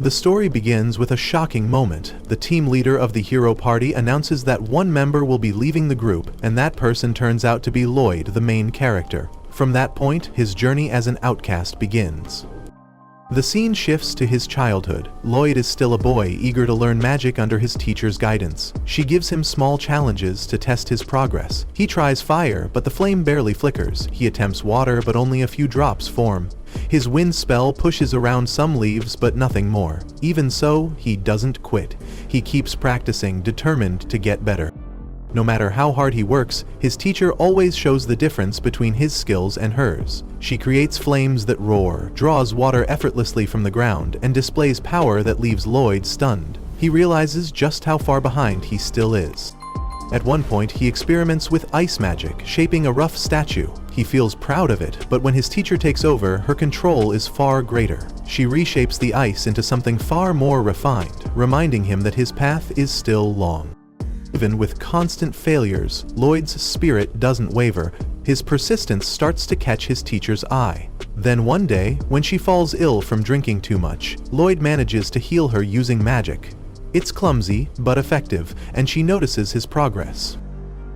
The story begins with a shocking moment. The team leader of the hero party announces that one member will be leaving the group, and that person turns out to be Lloyd, the main character. From that point, his journey as an outcast begins. The scene shifts to his childhood. Lloyd is still a boy, eager to learn magic under his teacher's guidance. She gives him small challenges to test his progress. He tries fire, but the flame barely flickers. He attempts water, but only a few drops form. His wind spell pushes around some leaves, but nothing more. Even so, he doesn't quit. He keeps practicing, determined to get better. No matter how hard he works, his teacher always shows the difference between his skills and hers. She creates flames that roar, draws water effortlessly from the ground, and displays power that leaves Lloyd stunned. He realizes just how far behind he still is. At one point, he experiments with ice magic, shaping a rough statue. He feels proud of it, but when his teacher takes over, her control is far greater. She reshapes the ice into something far more refined, reminding him that his path is still long. Even with constant failures, Lloyd's spirit doesn't waver. His persistence starts to catch his teacher's eye. Then one day, when she falls ill from drinking too much, Lloyd manages to heal her using magic. It's clumsy, but effective, and she notices his progress.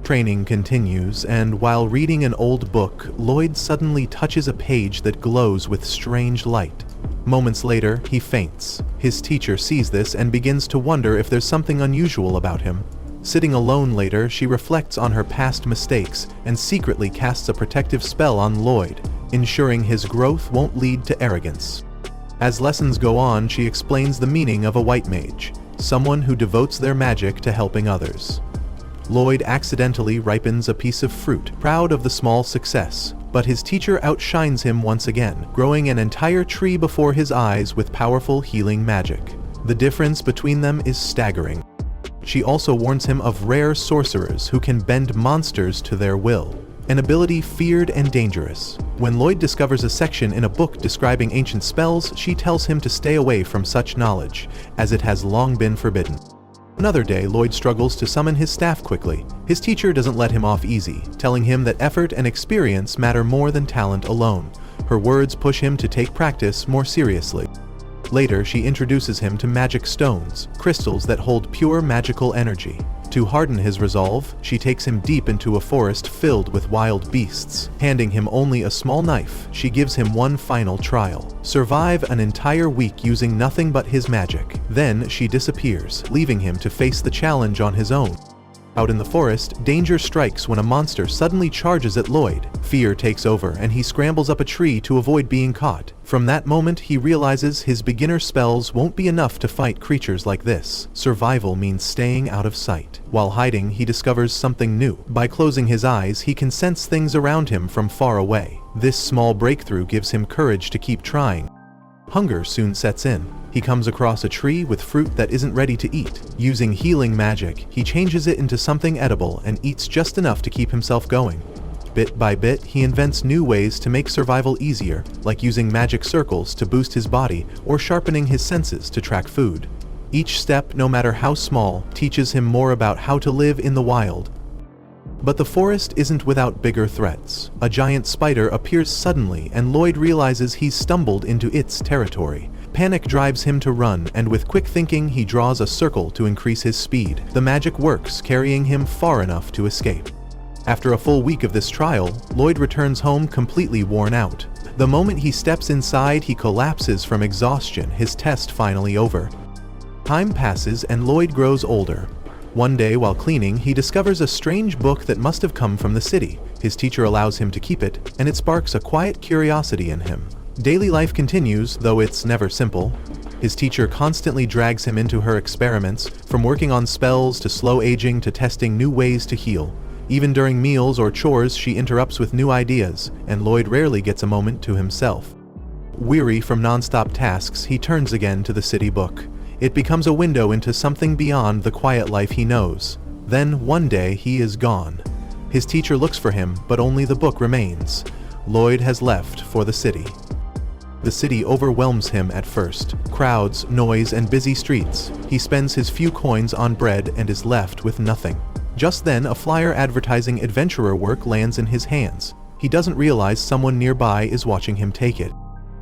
Training continues, and while reading an old book, Lloyd suddenly touches a page that glows with strange light. Moments later, he faints. His teacher sees this and begins to wonder if there's something unusual about him. Sitting alone later, she reflects on her past mistakes and secretly casts a protective spell on Lloyd, ensuring his growth won't lead to arrogance. As lessons go on, she explains the meaning of a white mage, someone who devotes their magic to helping others. Lloyd accidentally ripens a piece of fruit, proud of the small success, but his teacher outshines him once again, growing an entire tree before his eyes with powerful healing magic. The difference between them is staggering. She also warns him of rare sorcerers who can bend monsters to their will, an ability feared and dangerous. When Lloyd discovers a section in a book describing ancient spells, she tells him to stay away from such knowledge, as it has long been forbidden. Another day, Lloyd struggles to summon his staff quickly. His teacher doesn't let him off easy, telling him that effort and experience matter more than talent alone. Her words push him to take practice more seriously. Later, she introduces him to magic stones, crystals that hold pure magical energy. To harden his resolve, she takes him deep into a forest filled with wild beasts. Handing him only a small knife, she gives him one final trial: survive an entire week using nothing but his magic. Then she disappears, leaving him to face the challenge on his own. Out in the forest, danger strikes when a monster suddenly charges at Lloyd. Fear takes over, and he scrambles up a tree to avoid being caught. From that moment, he realizes his beginner spells won't be enough to fight creatures like this. Survival means staying out of sight. While hiding, he discovers something new. By closing his eyes, he can sense things around him from far away. This small breakthrough gives him courage to keep trying. Hunger soon sets in. He comes across a tree with fruit that isn't ready to eat. Using healing magic, he changes it into something edible and eats just enough to keep himself going. Bit by bit, he invents new ways to make survival easier, like using magic circles to boost his body or sharpening his senses to track food. Each step, no matter how small, teaches him more about how to live in the wild. But the forest isn't without bigger threats. A giant spider appears suddenly, and Lloyd realizes he's stumbled into its territory. Panic drives him to run, and with quick thinking, he draws a circle to increase his speed. The magic works, carrying him far enough to escape. After a full week of this trial, Lloyd returns home completely worn out. The moment he steps inside, he collapses from exhaustion, his test finally over. Time passes, and Lloyd grows older. One day, while cleaning, he discovers a strange book that must have come from the city. His teacher allows him to keep it, and it sparks a quiet curiosity in him. Daily life continues, though it's never simple. His teacher constantly drags him into her experiments, from working on spells to slow aging to testing new ways to heal. Even during meals or chores, she interrupts with new ideas, and Lloyd rarely gets a moment to himself. Weary from non-stop tasks, he turns again to the city book. It becomes a window into something beyond the quiet life he knows. Then, one day, he is gone. His teacher looks for him, but only the book remains. Lloyd has left for the city. The city overwhelms him at first. Crowds, noise, and busy streets. He spends his few coins on bread and is left with nothing. Just then, a flyer advertising adventurer work lands in his hands. He doesn't realize someone nearby is watching him take it.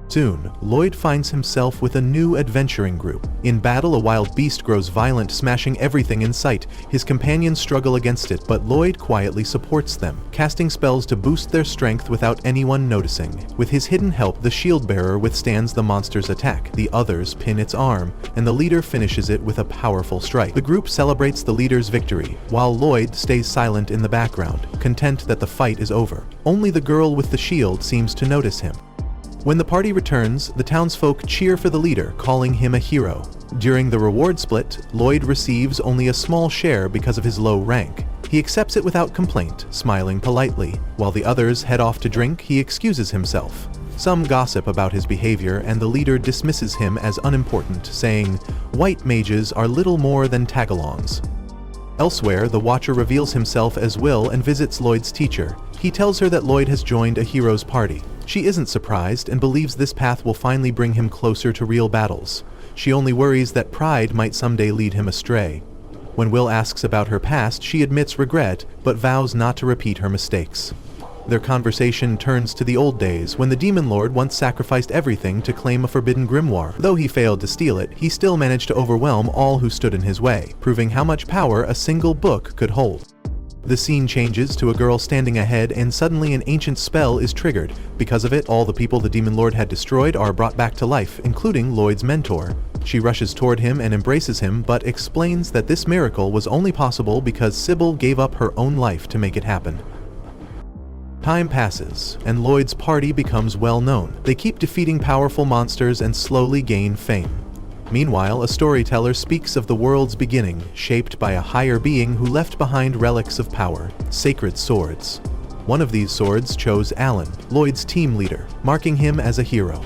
Soon, Lloyd finds himself with a new adventuring group. In battle, a wild beast grows violent, smashing everything in sight. His companions struggle against it, but Lloyd quietly supports them, casting spells to boost their strength without anyone noticing. With his hidden help, the shield bearer withstands the monster's attack. The others pin its arm, and the leader finishes it with a powerful strike. The group celebrates the leader's victory, while Lloyd stays silent in the background, content that the fight is over. Only the girl with the shield seems to notice him. When the party returns, the townsfolk cheer for the leader, calling him a hero. During the reward split, Lloyd receives only a small share because of his low rank. He accepts it without complaint, smiling politely. While the others head off to drink, he excuses himself. Some gossip about his behavior, and the leader dismisses him as unimportant, saying, "White mages are little more than tagalongs." Elsewhere, the Watcher reveals himself as Will and visits Lloyd's teacher. He tells her that Lloyd has joined a hero's party. She isn't surprised and believes this path will finally bring him closer to real battles. She only worries that pride might someday lead him astray. When Will asks about her past, she admits regret, but vows not to repeat her mistakes. Their conversation turns to the old days, when the Demon Lord once sacrificed everything to claim a forbidden grimoire. Though he failed to steal it, he still managed to overwhelm all who stood in his way, proving how much power a single book could hold. The scene changes to a girl standing ahead, and suddenly an ancient spell is triggered. Because of it, all the people the Demon Lord had destroyed are brought back to life, including Lloyd's mentor. She rushes toward him and embraces him, but explains that this miracle was only possible because Sybil gave up her own life to make it happen. Time passes, and Lloyd's party becomes well known. They keep defeating powerful monsters and slowly gain fame. Meanwhile, a storyteller speaks of the world's beginning, shaped by a higher being who left behind relics of power, sacred swords. One of these swords chose Alan, Lloyd's team leader, marking him as a hero.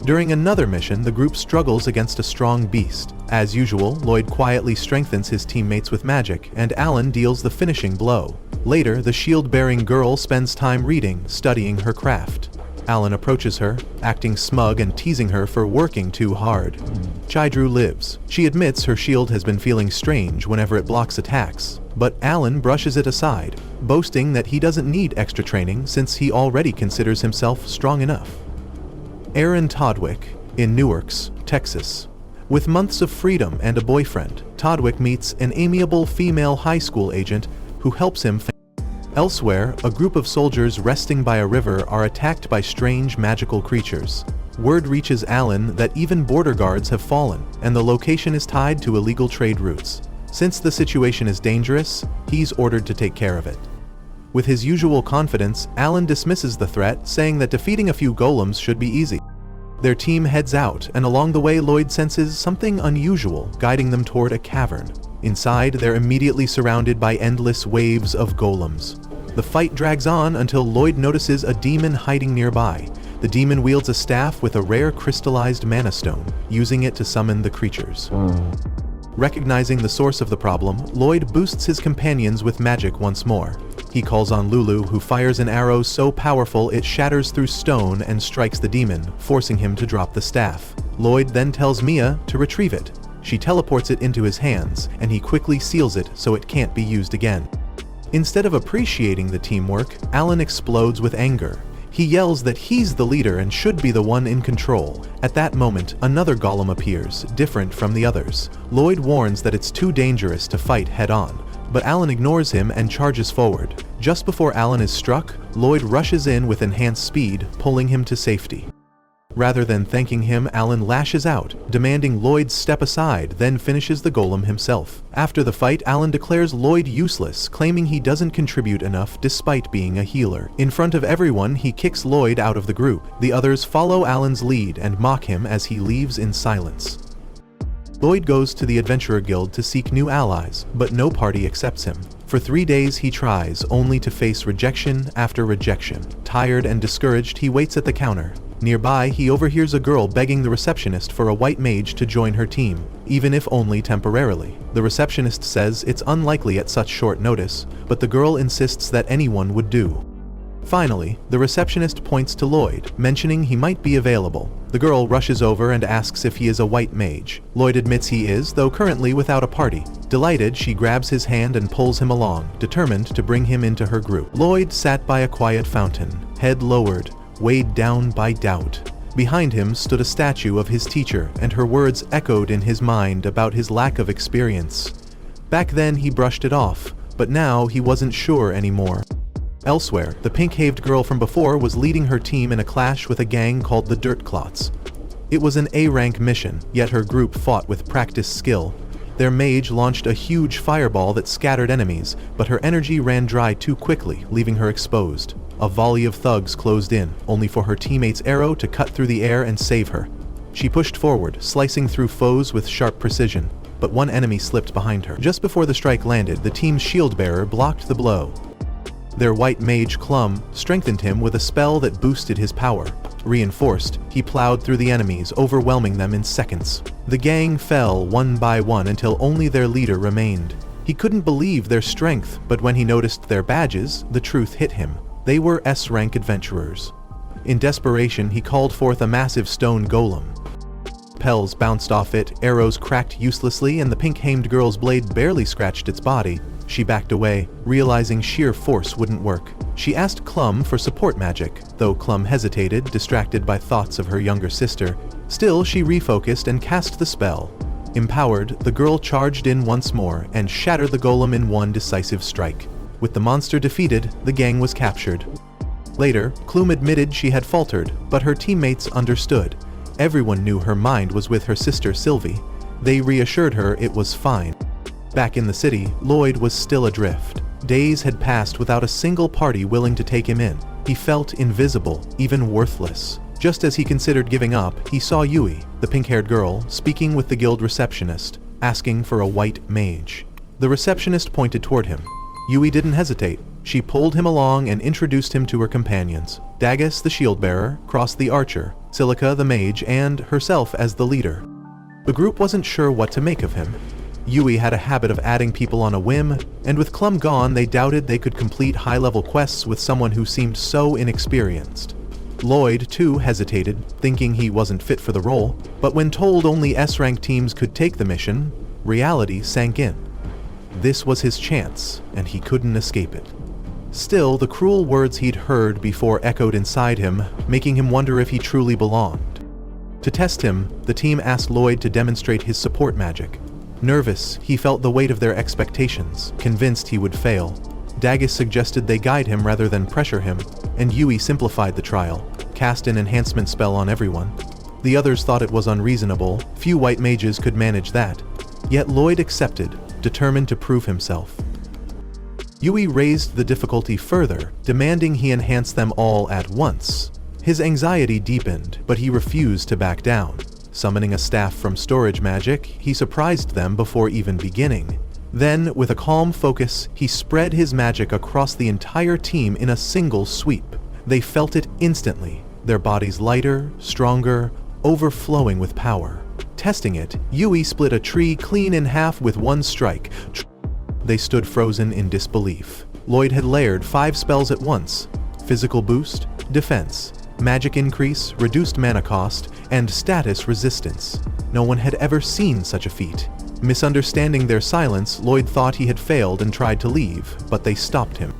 During another mission, the group struggles against a strong beast. As usual, Lloyd quietly strengthens his teammates with magic, and Alan deals the finishing blow. Later, the shield-bearing girl spends time reading, studying her craft. Alan approaches her, acting smug and teasing her for working too hard. Chidru lives. She admits her shield has been feeling strange whenever it blocks attacks, but Alan brushes it aside, boasting that he doesn't need extra training since he already considers himself strong enough. Aaron Todwick, in Newarks, Texas. With months of freedom and a boyfriend, Todwick meets an amiable female high school agent who helps him. Elsewhere, a group of soldiers resting by a river are attacked by strange magical creatures. Word reaches Alan that even border guards have fallen, and the location is tied to illegal trade routes. Since the situation is dangerous, he's ordered to take care of it. With his usual confidence, Alan dismisses the threat, saying that defeating a few golems should be easy. Their team heads out, and along the way Lloyd senses something unusual, guiding them toward a cavern. Inside, they're immediately surrounded by endless waves of golems. The fight drags on until Lloyd notices a demon hiding nearby. The demon wields a staff with a rare crystallized mana stone, using it to summon the creatures. Recognizing the source of the problem, Lloyd boosts his companions with magic once more. He calls on Lulu, who fires an arrow so powerful it shatters through stone and strikes the demon, forcing him to drop the staff. Lloyd then tells Mia to retrieve it. She teleports it into his hands, and he quickly seals it so it can't be used again. Instead of appreciating the teamwork, Alan explodes with anger. He yells that he's the leader and should be the one in control. At that moment, another golem appears, different from the others. Lloyd warns that it's too dangerous to fight head-on, but Alan ignores him and charges forward. Just before Alan is struck, Lloyd rushes in with enhanced speed, pulling him to safety. Rather than thanking him, Alan lashes out, demanding Lloyd step aside, then finishes the golem himself. After the fight, Alan declares Lloyd useless, claiming he doesn't contribute enough despite being a healer. In front of everyone, he kicks Lloyd out of the group. The others follow Alan's lead and mock him as he leaves in silence. Lloyd goes to the Adventurer Guild to seek new allies, but no party accepts him. For 3 days he tries, only to face rejection after rejection. Tired and discouraged, he waits at the counter. Nearby, he overhears a girl begging the receptionist for a white mage to join her team, even if only temporarily. The receptionist says it's unlikely at such short notice, but the girl insists that anyone would do. Finally, the receptionist points to Lloyd, mentioning he might be available. The girl rushes over and asks if he is a white mage. Lloyd admits he is, though currently without a party. Delighted, she grabs his hand and pulls him along, determined to bring him into her group. Lloyd sat by a quiet fountain, head lowered, weighed down by doubt. Behind him stood a statue of his teacher, and her words echoed in his mind about his lack of experience. Back then he brushed it off, but now he wasn't sure anymore. Elsewhere, the pink-haved girl from before was leading her team in a clash with a gang called the Dirt Clots. It was an A-rank mission, yet her group fought with practiced skill. Their mage launched a huge fireball that scattered enemies, but her energy ran dry too quickly, leaving her exposed. A volley of thugs closed in, only for her teammate's arrow to cut through the air and save her. She pushed forward, slicing through foes with sharp precision, but one enemy slipped behind her. Just before the strike landed, the team's shield-bearer blocked the blow. Their white mage Clum strengthened him with a spell that boosted his power. Reinforced, he plowed through the enemies, overwhelming them in seconds. The gang fell one by one until only their leader remained. He couldn't believe their strength, but when he noticed their badges, the truth hit him. They were S-rank adventurers. In desperation, he called forth a massive stone golem. Pells bounced off it, arrows cracked uselessly, and the pink-hamed girl's blade barely scratched its body. She backed away, realizing sheer force wouldn't work. She asked Clum for support magic, though Clum hesitated, distracted by thoughts of her younger sister. Still, she refocused and cast the spell. Empowered, the girl charged in once more and shattered the golem in one decisive strike. With the monster defeated, the gang was captured. Later, Clum admitted she had faltered, but her teammates understood. Everyone knew her mind was with her sister Sylvie. They reassured her it was fine. Back in the city, Lloyd was still adrift. Days had passed without a single party willing to take him in. He felt invisible, even worthless. Just as he considered giving up, he saw Yui, the pink-haired girl, speaking with the guild receptionist, asking for a white mage. The receptionist pointed toward him. Yui didn't hesitate. She pulled him along and introduced him to her companions. Dagus, the shield-bearer, Cross the archer, Silica, the mage, and herself as the leader. The group wasn't sure what to make of him. Yui had a habit of adding people on a whim, and with Clum gone, they doubted they could complete high-level quests with someone who seemed so inexperienced. Lloyd, too, hesitated, thinking he wasn't fit for the role, but when told only S-rank teams could take the mission, reality sank in. This was his chance, and he couldn't escape it. Still, the cruel words he'd heard before echoed inside him, making him wonder if he truly belonged. To test him, the team asked Lloyd to demonstrate his support magic. Nervous, he felt the weight of their expectations, convinced he would fail. Dagus suggested they guide him rather than pressure him, and Yui simplified the trial, cast an enhancement spell on everyone. The others thought it was unreasonable, few white mages could manage that. Yet Lloyd accepted, determined to prove himself. Yui raised the difficulty further, demanding he enhance them all at once. His anxiety deepened, but he refused to back down. Summoning a staff from storage magic, he surprised them before even beginning. Then, with a calm focus, he spread his magic across the entire team in a single sweep. They felt it instantly, their bodies lighter, stronger, overflowing with power. Testing it, Yui split a tree clean in half with one strike. They stood frozen in disbelief. Lloyd had layered 5 spells at once: physical boost, defense, magic increase, reduced mana cost, and status resistance. No one had ever seen such a feat. Misunderstanding their silence, Lloyd thought he had failed and tried to leave, but they stopped him.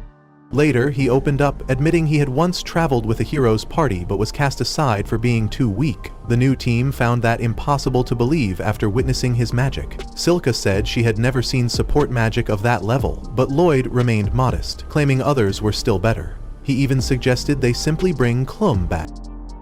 Later, he opened up, admitting he had once traveled with a hero's party but was cast aside for being too weak. The new team found that impossible to believe after witnessing his magic. Silka said she had never seen support magic of that level, but Lloyd remained modest, claiming others were still better. He even suggested they simply bring Clum back.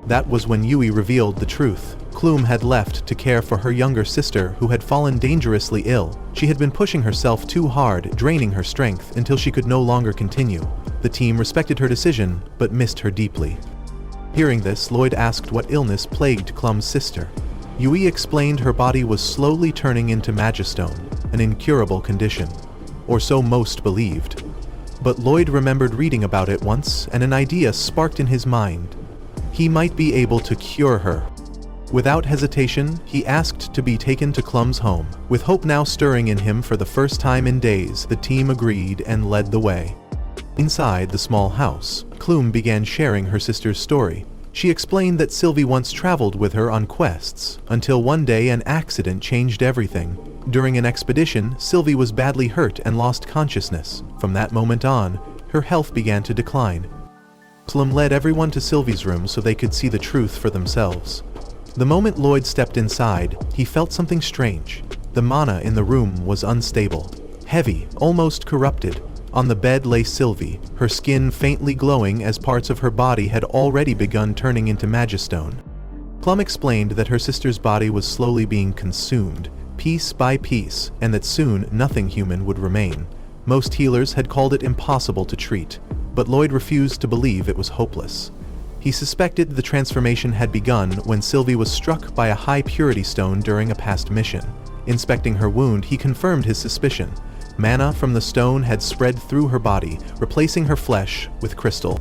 That was when Yui revealed the truth. Clum had left to care for her younger sister who had fallen dangerously ill. She had been pushing herself too hard, draining her strength until she could no longer continue. The team respected her decision, but missed her deeply. Hearing this, Lloyd asked what illness plagued Clum's sister. Yui explained her body was slowly turning into Magistone, an incurable condition. Or so most believed. But Lloyd remembered reading about it once, and an idea sparked in his mind. He might be able to cure her. Without hesitation, he asked to be taken to Clum's home. With hope now stirring in him for the first time in days, the team agreed and led the way. Inside the small house, Clum began sharing her sister's story. She explained that Sylvie once traveled with her on quests, until one day an accident changed everything. During an expedition, Sylvie was badly hurt and lost consciousness. From that moment on, her health began to decline. Clem led everyone to Sylvie's room so they could see the truth for themselves. The moment Lloyd stepped inside, he felt something strange. The mana in the room was unstable, heavy, almost corrupted. On the bed lay Sylvie, her skin faintly glowing as parts of her body had already begun turning into magistone. Plum explained that her sister's body was slowly being consumed, piece by piece, and that soon nothing human would remain. Most healers had called it impossible to treat, but Lloyd refused to believe it was hopeless. He suspected the transformation had begun when Sylvie was struck by a high purity stone during a past mission. Inspecting her wound, he confirmed his suspicion. Mana from the stone had spread through her body, replacing her flesh with crystal.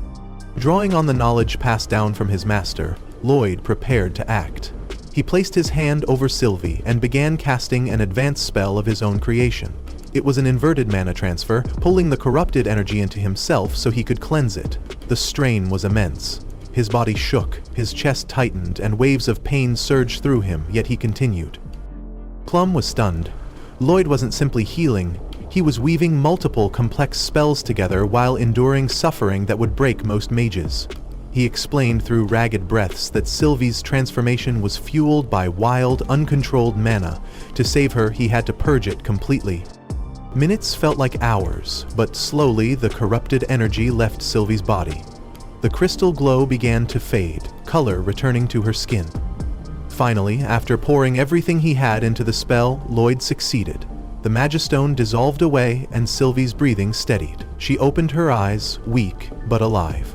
Drawing on the knowledge passed down from his master, Lloyd prepared to act. He placed his hand over Sylvie and began casting an advanced spell of his own creation. It was an inverted mana transfer, pulling the corrupted energy into himself so he could cleanse it. The strain was immense. His body shook, his chest tightened, and waves of pain surged through him, yet he continued. Plum was stunned. Lloyd wasn't simply healing, he was weaving multiple complex spells together while enduring suffering that would break most mages. He explained through ragged breaths that Sylvie's transformation was fueled by wild, uncontrolled mana. To save her, he had to purge it completely. Minutes felt like hours, but slowly the corrupted energy left Sylvie's body. The crystal glow began to fade, color returning to her skin. Finally, after pouring everything he had into the spell, Lloyd succeeded. The magistone dissolved away and Sylvie's breathing steadied. She opened her eyes, weak but alive.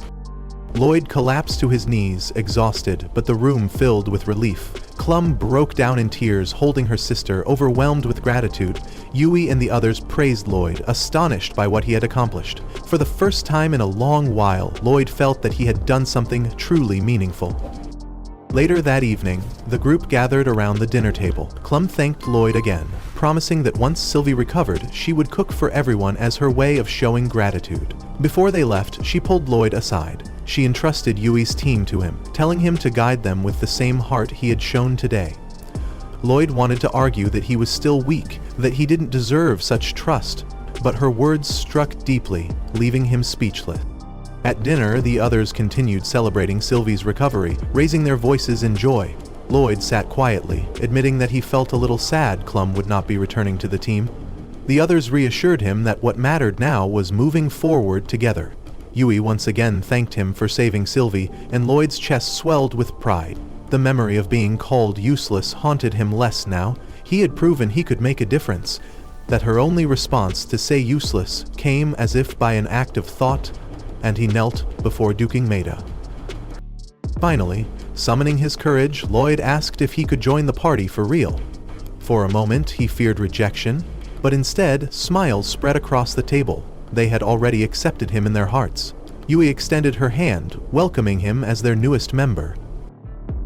Lloyd collapsed to his knees, exhausted, but the room filled with relief. Clum broke down in tears, holding her sister, overwhelmed with gratitude. Yui and the others praised Lloyd, astonished by what he had accomplished. For the first time in a long while, Lloyd felt that he had done something truly meaningful. Later that evening, the group gathered around the dinner table. Clum thanked Lloyd again, promising that once Sylvie recovered, she would cook for everyone as her way of showing gratitude. Before they left, she pulled Lloyd aside. She entrusted Yui's team to him, telling him to guide them with the same heart he had shown today. Lloyd wanted to argue that he was still weak, that he didn't deserve such trust, but her words struck deeply, leaving him speechless. At dinner, the others continued celebrating Sylvie's recovery, raising their voices in joy. Lloyd sat quietly, admitting that he felt a little sad Clum would not be returning to the team. The others reassured him that what mattered now was moving forward together. Yui once again thanked him for saving Sylvie, and Lloyd's chest swelled with pride. The memory of being called useless haunted him less now. He had proven he could make a difference. That her only response to say useless came as if by an act of thought, and he knelt before duking Maida. Finally, summoning his courage, Lloyd asked if he could join the party for real. For a moment, he feared rejection, but instead, smiles spread across the table. They had already accepted him in their hearts. Yui extended her hand, welcoming him as their newest member.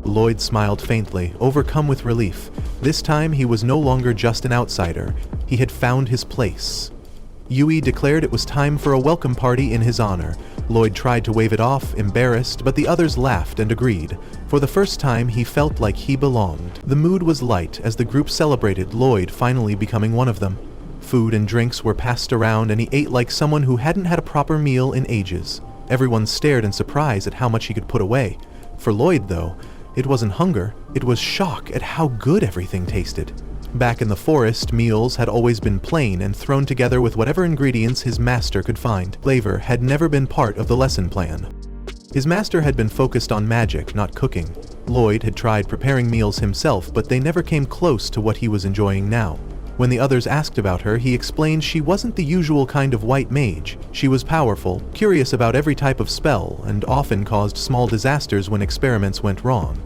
Lloyd smiled faintly, overcome with relief. This time, he was no longer just an outsider. He had found his place. Yui declared it was time for a welcome party in his honor. Lloyd tried to wave it off, embarrassed, but the others laughed and agreed. For the first time, he felt like he belonged. The mood was light as the group celebrated Lloyd finally becoming one of them. Food and drinks were passed around and he ate like someone who hadn't had a proper meal in ages. Everyone stared in surprise at how much he could put away. For Lloyd, though, it wasn't hunger, it was shock at how good everything tasted. Back in the forest, meals had always been plain and thrown together with whatever ingredients his master could find. Flavor had never been part of the lesson plan. His master had been focused on magic, not cooking. Lloyd had tried preparing meals himself, but they never came close to what he was enjoying now. When the others asked about her, he explained she wasn't the usual kind of white mage. She was powerful, curious about every type of spell, and often caused small disasters when experiments went wrong.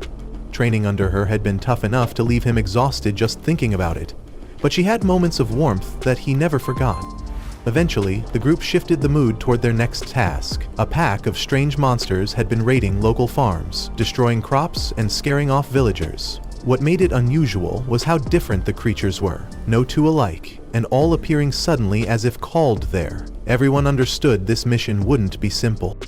Training under her had been tough enough to leave him exhausted just thinking about it. But she had moments of warmth that he never forgot. Eventually, the group shifted the mood toward their next task. A pack of strange monsters had been raiding local farms, destroying crops and scaring off villagers. What made it unusual was how different the creatures were. No two alike, and all appearing suddenly as if called there. Everyone understood this mission wouldn't be simple.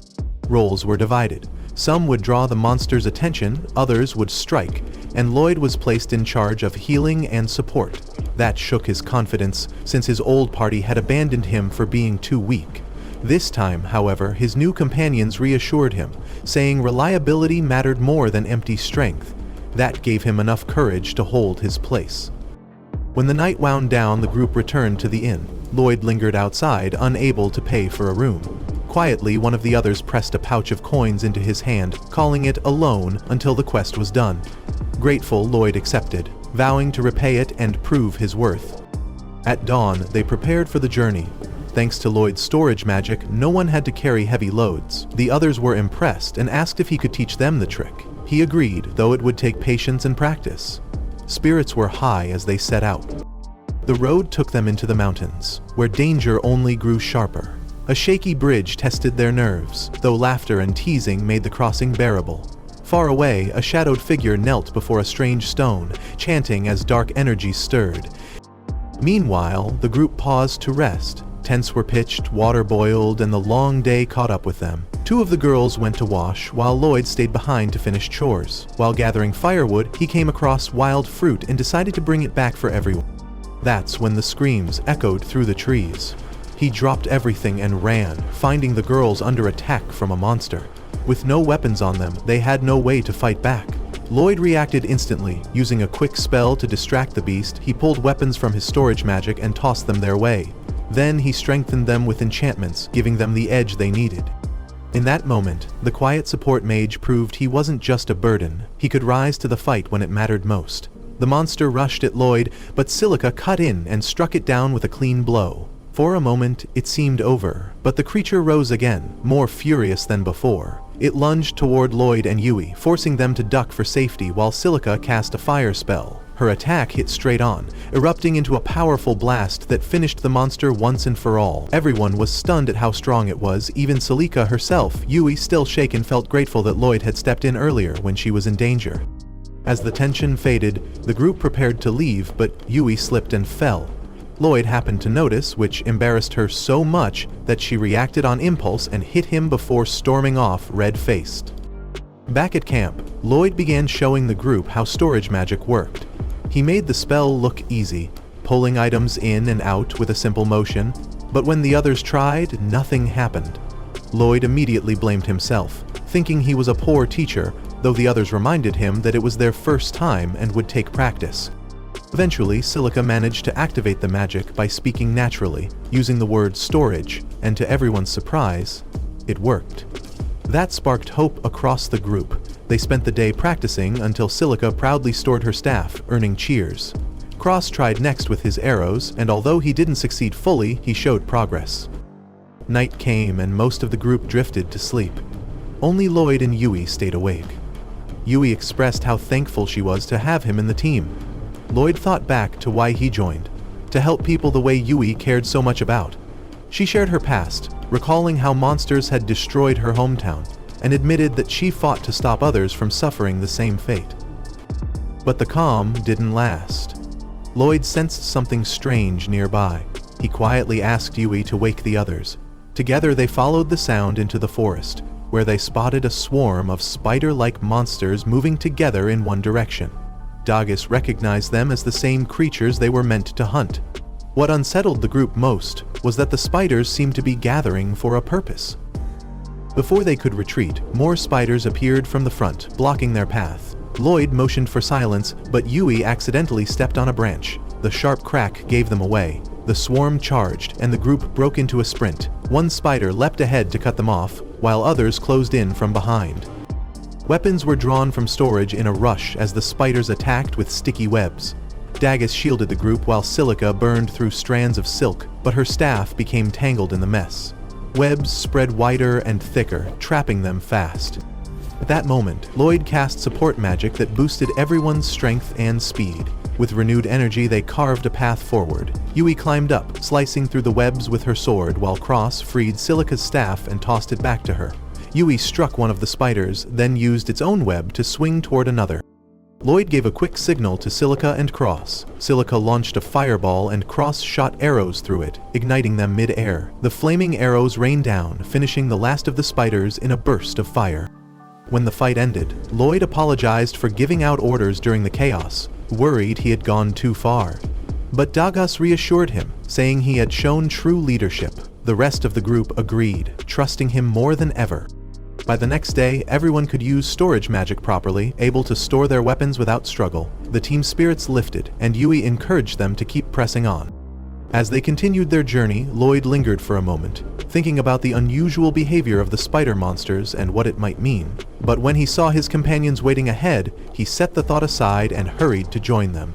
Roles were divided. Some would draw the monster's attention, others would strike, and Lloyd was placed in charge of healing and support. That shook his confidence, since his old party had abandoned him for being too weak. This time, however, his new companions reassured him, saying reliability mattered more than empty strength. That gave him enough courage to hold his place. When the night wound down, the group returned to the inn. Lloyd lingered outside, unable to pay for a room. Quietly, one of the others pressed a pouch of coins into his hand, calling it a loan until the quest was done. Grateful, Lloyd accepted, vowing to repay it and prove his worth. At dawn, they prepared for the journey. Thanks to Lloyd's storage magic, no one had to carry heavy loads. The others were impressed and asked if he could teach them the trick. He agreed, though it would take patience and practice. Spirits were high as they set out. The road took them into the mountains, where danger only grew sharper. A shaky bridge tested their nerves, though laughter and teasing made the crossing bearable. Far away, a shadowed figure knelt before a strange stone, chanting as dark energies stirred. Meanwhile, the group paused to rest. Tents were pitched, water boiled, and the long day caught up with them. Two of the girls went to wash, while Lloyd stayed behind to finish chores. While gathering firewood, he came across wild fruit and decided to bring it back for everyone. That's when the screams echoed through the trees. He dropped everything and ran, finding the girls under attack from a monster. With no weapons on them, they had no way to fight back. Lloyd reacted instantly. Using a quick spell to distract the beast, he pulled weapons from his storage magic and tossed them their way. Then he strengthened them with enchantments, giving them the edge they needed. In that moment, the quiet support mage proved he wasn't just a burden. He could rise to the fight when it mattered most. The monster rushed at Lloyd, but Silica cut in and struck it down with a clean blow. For a moment, it seemed over, but the creature rose again, more furious than before. It lunged toward Lloyd and Yui, forcing them to duck for safety while Silica cast a fire spell. Her attack hit straight on, erupting into a powerful blast that finished the monster once and for all. Everyone was stunned at how strong it was, even Silica herself. Yui, still shaken, felt grateful that Lloyd had stepped in earlier when she was in danger. As the tension faded, the group prepared to leave, but Yui slipped and fell. Lloyd happened to notice, which embarrassed her so much that she reacted on impulse and hit him before storming off, red-faced. Back at camp, Lloyd began showing the group how storage magic worked. He made the spell look easy, pulling items in and out with a simple motion, but when the others tried, nothing happened. Lloyd immediately blamed himself, thinking he was a poor teacher, though the others reminded him that it was their first time and would take practice. Eventually, Silica managed to activate the magic by speaking naturally, using the word storage, and to everyone's surprise, it worked. That sparked hope across the group. They spent the day practicing until Silica proudly stored her staff, earning cheers. Cross tried next with his arrows, and although he didn't succeed fully, he showed progress. Night came and most of the group drifted to sleep. Only Lloyd and Yui stayed awake. Yui expressed how thankful she was to have him in the team. Lloyd thought back to why he joined, to help people the way Yui cared so much about. She shared her past, recalling how monsters had destroyed her hometown, and admitted that she fought to stop others from suffering the same fate. But the calm didn't last. Lloyd sensed something strange nearby. He quietly asked Yui to wake the others. Together they followed the sound into the forest, where they spotted a swarm of spider-like monsters moving together in one direction. Dagus recognized them as the same creatures they were meant to hunt. What unsettled the group most was that the spiders seemed to be gathering for a purpose. Before they could retreat, more spiders appeared from the front, blocking their path. Lloyd motioned for silence, but Yui accidentally stepped on a branch. The sharp crack gave them away. The swarm charged, and the group broke into a sprint. One spider leapt ahead to cut them off, while others closed in from behind. Weapons were drawn from storage in a rush as the spiders attacked with sticky webs. Dagus shielded the group while Silica burned through strands of silk, but her staff became tangled in the mess. Webs spread wider and thicker, trapping them fast. At that moment, Lloyd cast support magic that boosted everyone's strength and speed. With renewed energy, they carved a path forward. Yui climbed up, slicing through the webs with her sword, while Cross freed Silica's staff and tossed it back to her. Yui struck one of the spiders, then used its own web to swing toward another. Lloyd gave a quick signal to Silica and Cross. Silica launched a fireball and Cross shot arrows through it, igniting them mid-air. The flaming arrows rained down, finishing the last of the spiders in a burst of fire. When the fight ended, Lloyd apologized for giving out orders during the chaos, worried he had gone too far. But Dagus reassured him, saying he had shown true leadership. The rest of the group agreed, trusting him more than ever. By the next day, everyone could use storage magic properly, able to store their weapons without struggle. The team's spirits lifted, and Yui encouraged them to keep pressing on. As they continued their journey, Lloyd lingered for a moment, thinking about the unusual behavior of the spider monsters and what it might mean. But when he saw his companions waiting ahead, he set the thought aside and hurried to join them.